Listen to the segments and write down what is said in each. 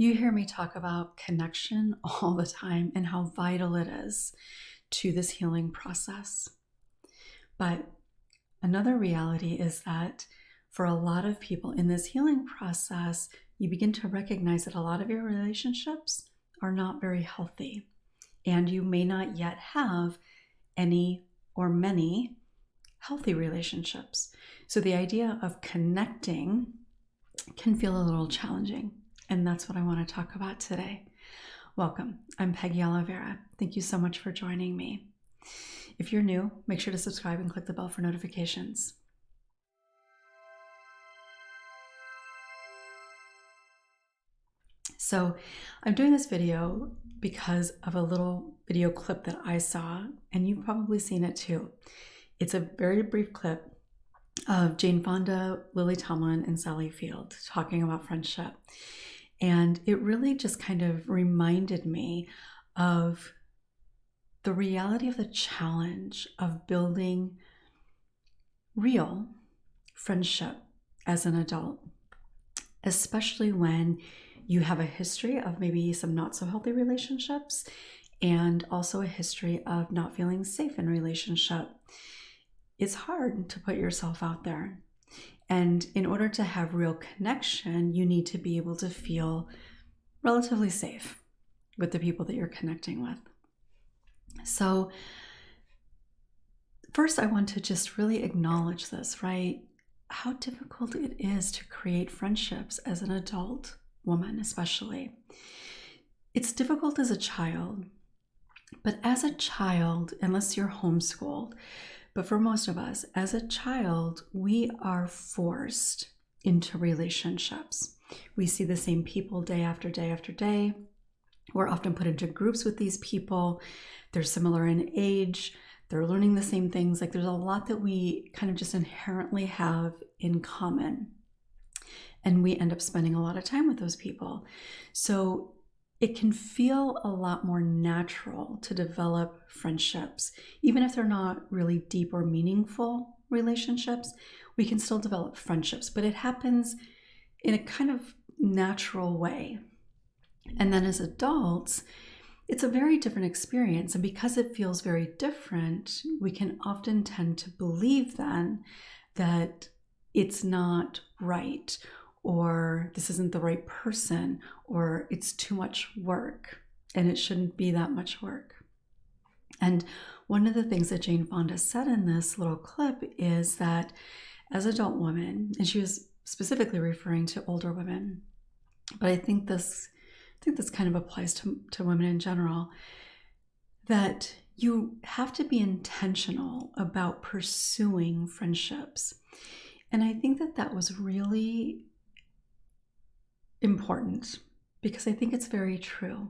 You hear me talk about connection all the time and how vital it is to this healing process. But another reality is that for a lot of people in this healing process, you begin to recognize that a lot of your relationships are not very healthy, and you may not yet have any or many healthy relationships. So the idea of connecting can feel a little challenging. And that's what I want to talk about today. Welcome. I'm Peggy Oliveira. Thank you so much for joining me. If you're new, make sure to subscribe and click the bell for notifications. So I'm doing this video because of a little video clip that I saw, and you've probably seen it too. It's a very brief clip of Jane Fonda, Lily Tomlin, and Sally Field talking about friendship. And it really just kind of reminded me of the reality of the challenge of building real friendship as an adult, especially when you have a history of maybe some not so healthy relationships and also a history of not feeling safe in relationship. It's hard to put yourself out there. And in order to have real connection, you need to be able to feel relatively safe with the people that you're connecting with. So first, I want to just really acknowledge this, right? How difficult it is to create friendships as an adult woman, especially. It's difficult as a child, but as a child, unless you're homeschooled, but for most of us, as a child, we are forced into relationships. We see the same people day after day after day. We're often put into groups with these people. They're similar in age. They're learning the same things. Like there's a lot that we kind of just inherently have in common. And we end up spending a lot of time with those people. So it can feel a lot more natural to develop friendships. Even if they're not really deep or meaningful relationships, we can still develop friendships, but it happens in a kind of natural way. And then as adults, it's a very different experience. And because it feels very different, we can often tend to believe then that it's not right, or this isn't the right person, or it's too much work, and it shouldn't be that much work. And one of the things that Jane Fonda said in this little clip is that as adult women, and she was specifically referring to older women, but I think this kind of applies to women in general, that you have to be intentional about pursuing friendships. And I think that was really important, because I think it's very true.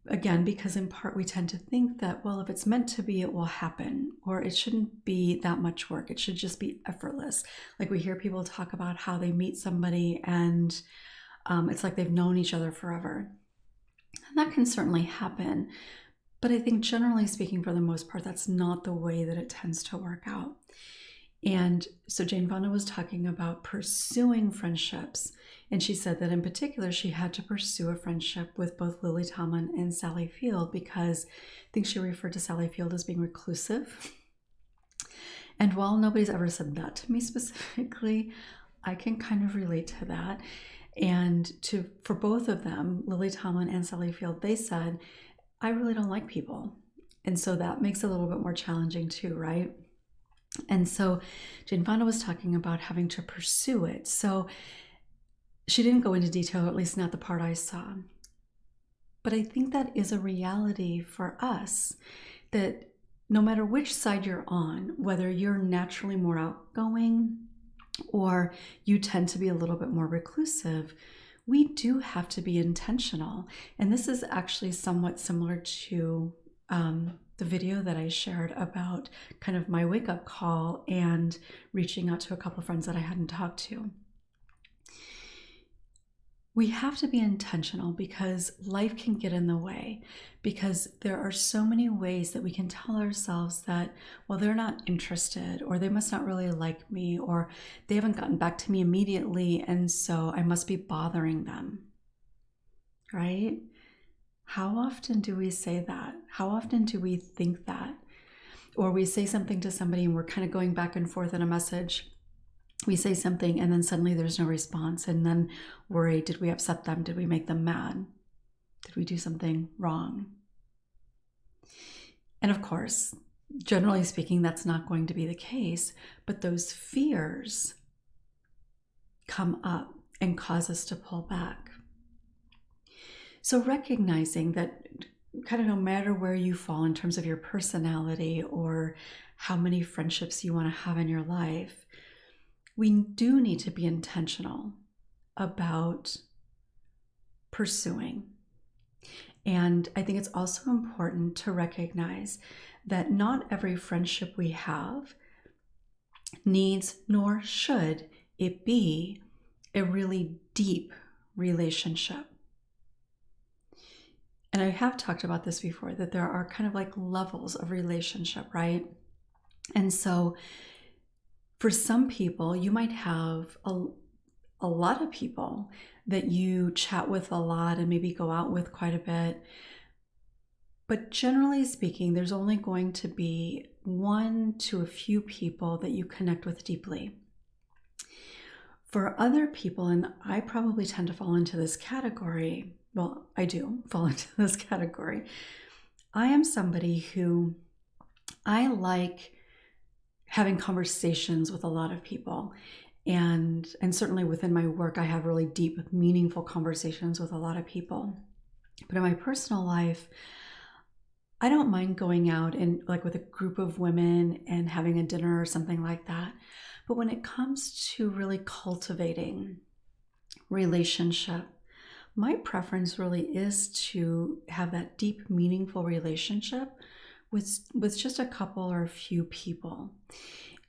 Again, because in part we tend to think that, well, if it's meant to be, it will happen, or it shouldn't be that much work. It should just be effortless. Like we hear people talk about how they meet somebody and it's like they've known each other forever. And that can certainly happen. But I think generally speaking, for the most part, that's not the way that it tends to work out. And so Jane Fonda was talking about pursuing friendships. And she said that in particular, she had to pursue a friendship with both Lily Tomlin and Sally Field, because I think she referred to Sally Field as being reclusive. And while nobody's ever said that to me specifically, I can kind of relate to that. And for both of them, Lily Tomlin and Sally Field, they said, I really don't like people. And so that makes it a little bit more challenging too, right? And so Jane Fonda was talking about having to pursue it. So she didn't go into detail, at least not the part I saw. But I think that is a reality for us, that no matter which side you're on, whether you're naturally more outgoing or you tend to be a little bit more reclusive, we do have to be intentional. And this is actually somewhat similar to the video that I shared about kind of my wake-up call and reaching out to a couple of friends that I hadn't talked to. We have to be intentional, because life can get in the way, because there are so many ways that we can tell ourselves that, well, they're not interested, or they must not really like me, or they haven't gotten back to me immediately, and so I must be bothering them. right? How often do we say that? How often do we think that? Or we say something to somebody and we're kind of going back and forth in a message. We say something and then suddenly there's no response, and then worry, did we upset them? Did we make them mad? Did we do something wrong? And of course, generally speaking, that's not going to be the case, but those fears come up and cause us to pull back. So recognizing that kind of no matter where you fall in terms of your personality or how many friendships you want to have in your life, we do need to be intentional about pursuing. And I think it's also important to recognize that not every friendship we have needs, nor should it be, a really deep relationship. And I have talked about this before, that there are kind of like levels of relationship, right? And so for some people, you might have a lot of people that you chat with a lot and maybe go out with quite a bit. But generally speaking, there's only going to be one to a few people that you connect with deeply. For other people, and I probably tend to fall into this category, well, I do fall into this category. I am somebody who I like having conversations with a lot of people. And certainly within my work, I have really deep, meaningful conversations with a lot of people. But in my personal life, I don't mind going out and like with a group of women and having a dinner or something like that. But when it comes to really cultivating relationship, my preference really is to have that deep, meaningful relationship with just a couple or a few people.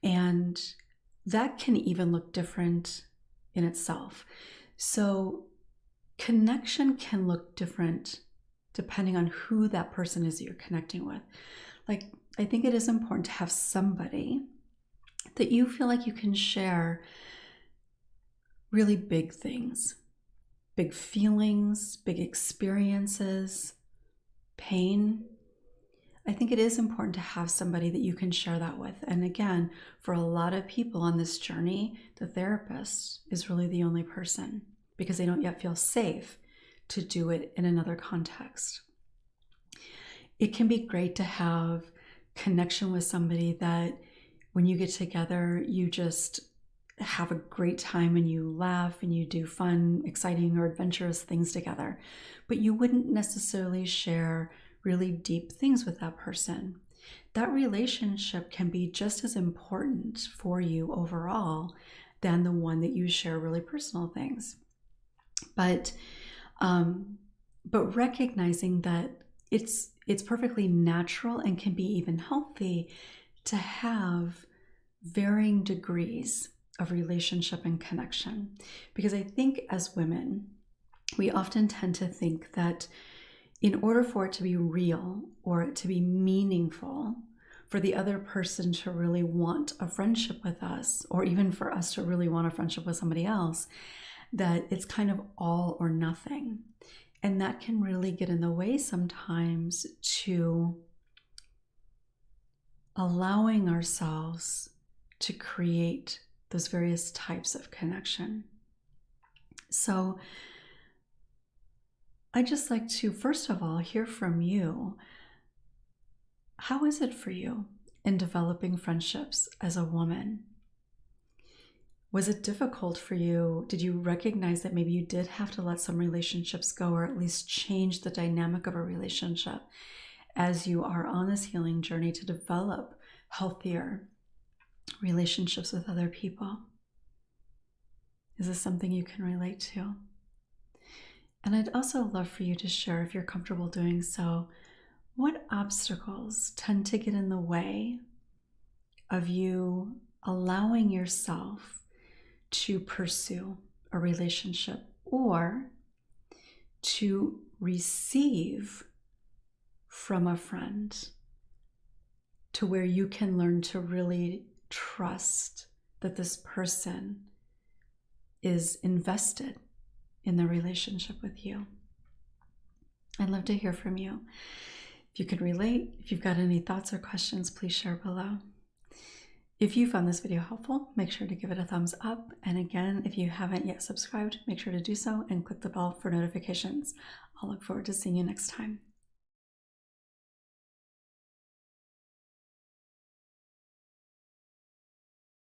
And that can even look different in itself. So connection can look different depending on who that person is that you're connecting with. Like, I think it is important to have somebody that you feel like you can share really big things, big feelings, big experiences, pain. I think it is important to have somebody that you can share that with. And again, for a lot of people on this journey, the therapist is really the only person because they don't yet feel safe to do it in another context. It can be great to have connection with somebody that when you get together, you just have a great time and you laugh and you do fun, exciting, or adventurous things together. But you wouldn't necessarily share really deep things with that person. That relationship can be just as important for you overall than the one that you share really personal things. But recognizing that it's perfectly natural and can be even healthy to have varying degrees of relationship and connection. Because I think as women, we often tend to think that in order for it to be real or it to be meaningful, for the other person to really want a friendship with us, or even for us to really want a friendship with somebody else, that it's kind of all or nothing. And that can really get in the way sometimes to allowing ourselves to create those various types of connection. So I'd just like to, first of all, hear from you. How is it for you in developing friendships as a woman? Was it difficult for you? Did you recognize that maybe you did have to let some relationships go, or at least change the dynamic of a relationship as you are on this healing journey to develop healthier relationships with other people? Is this something you can relate to? And I'd also love for you to share, if you're comfortable doing so, what obstacles tend to get in the way of you allowing yourself to pursue a relationship or to receive from a friend, to where you can learn to really trust that this person is invested in the relationship with you. I'd love to hear from you. If you could relate, if you've got any thoughts or questions, please share below. If you found this video helpful, make sure to give it a thumbs up. And again, if you haven't yet subscribed, make sure to do so and click the bell for notifications. I'll look forward to seeing you next time.